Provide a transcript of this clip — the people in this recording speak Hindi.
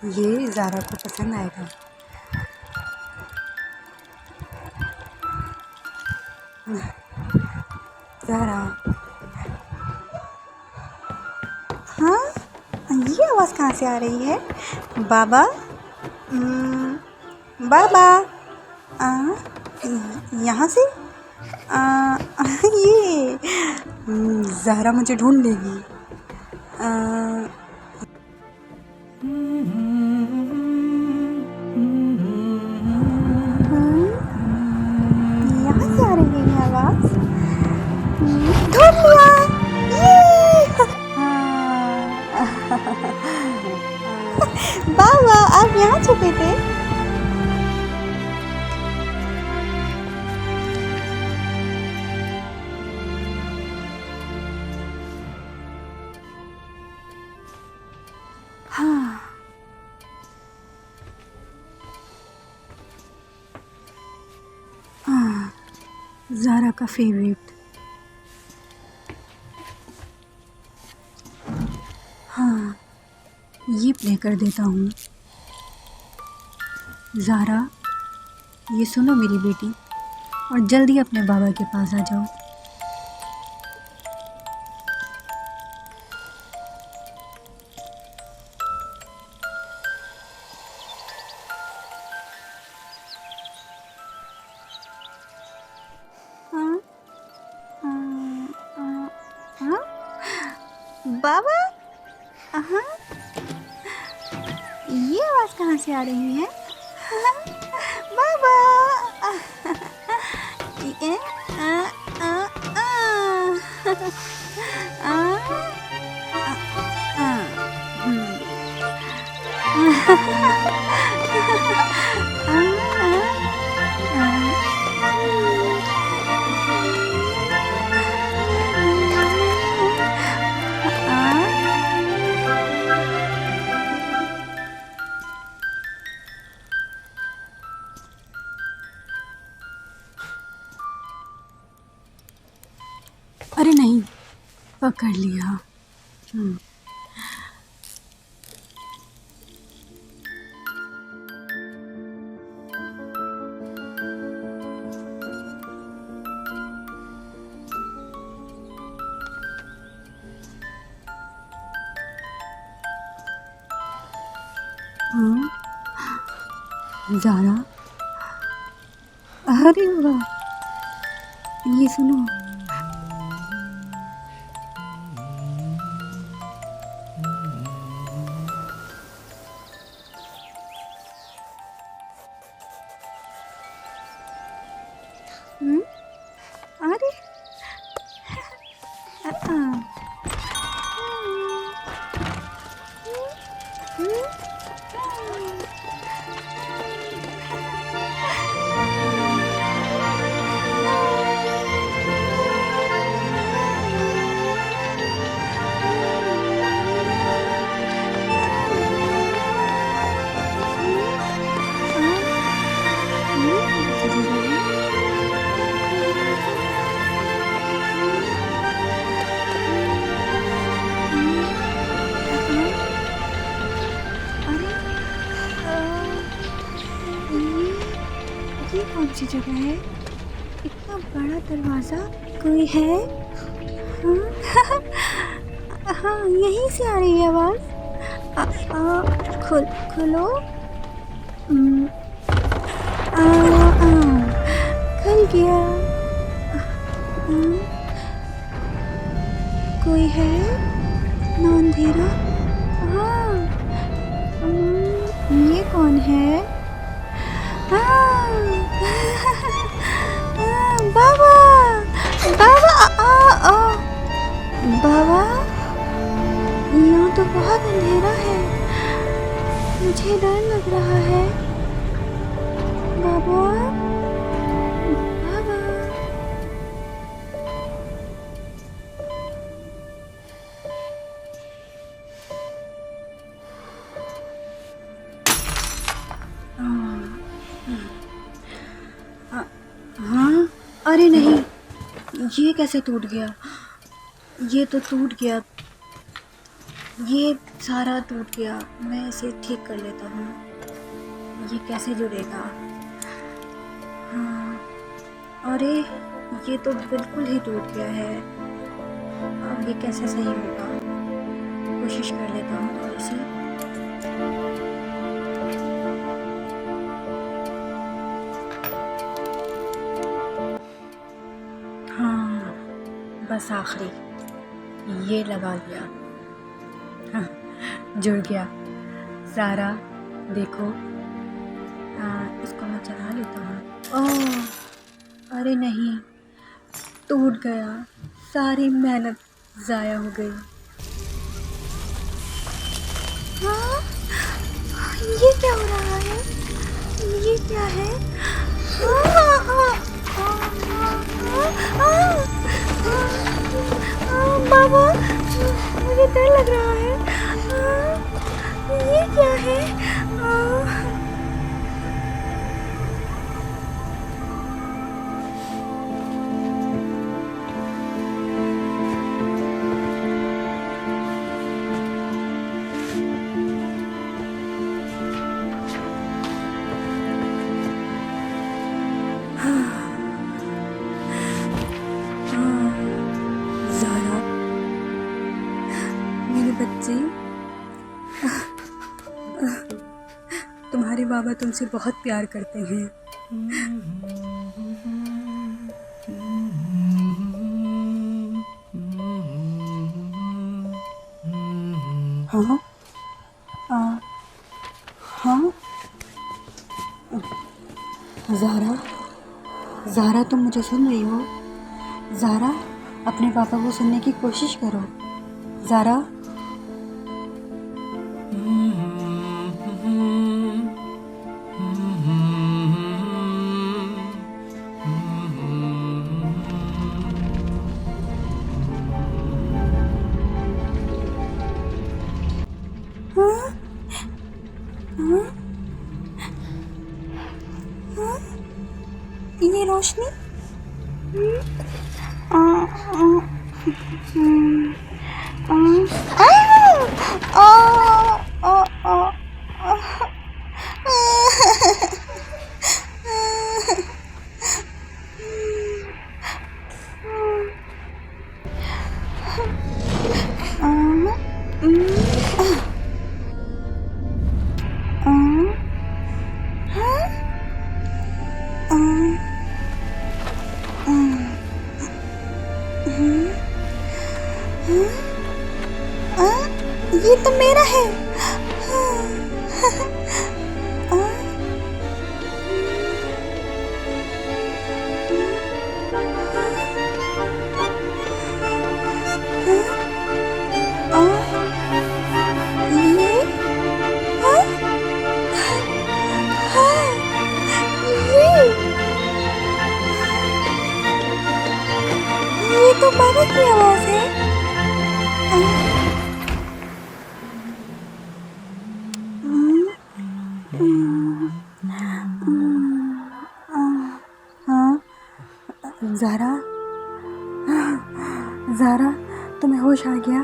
ये ज़ारा को पसंद आएगा। ज़ारा, हाँ, ये आवाज़ कहाँ से आ रही है? बाबा, बाबा, यहाँ से? ये ज़ारा मुझे ढूंढ लेगी। यहाँ से आ रही है ये आवाज़। ढूंढ लिया। बाबा, आप यहाँ छुपे थे? हाँ, ज़ारा का फेवरेट। हाँ, ये प्ले कर देता हूँ। ज़ारा, ये सुनो मेरी बेटी, और जल्दी अपने बाबा के पास आ जाओ। हाँ, हाँ, बाबा, हाँ, ये आवाज़ कहाँ से आ रही है? बाबा, ये, आ, आ, आ, आ, अरे नहीं, पकड़ लिया। ज़ारा, अरे वाह, ये सुनो। अरे, ये कौन सी जगह है? इतना बड़ा दरवाज़ा, कोई है? हाँ, यहीं से आ रही है आवाज़। खोलो। खुल गया। कोई है? ना अंधेरा। हाँ, ये कौन है? बाबा, बाबा, बाबा, यहाँ तो बहुत अंधेरा है, मुझे डर लग रहा है। बाबा, बाबा, हाँ, अरे नहीं, ये कैसे टूट गया? ये तो टूट गया। ये सारा टूट गया, मैं इसे ठीक कर लेता हूँ। ये कैसे जुड़ेगा? हाँ, अरे ये तो बिल्कुल ही टूट गया है। अब ये कैसे सही होगा? कोशिश कर लेता हूँ थोड़ी सी। हाँ, बस आखिरी ये लगा लिया। हाँ, जुड़ गया। ज़ारा देखो, इसको मैं चला लेता हूँ। ओह अरे नहीं, टूट गया, सारी मेहनत ज़ाया हो गई। हाँ, ये क्या हो रहा है? ये क्या है? बाबा, मुझे डर लग रहा है। ये क्या है? ज़ारा, मेरे बच्चे, तुम्हारे बाबा तुमसे बहुत प्यार करते हैं। हाँ हाँ, ज़ारा, ज़ारा तुम मुझे सुन रही हो? ज़ारा, अपने पापा को सुनने की कोशिश करो। ज़ारा, हाँ हाँ हाँ, ये रोशनी। ये तो मेरा है। ये तो बाबा की आवाज़ है। हाँ, ज़ारा, ज़ारा, तुम्हें होश आ गया?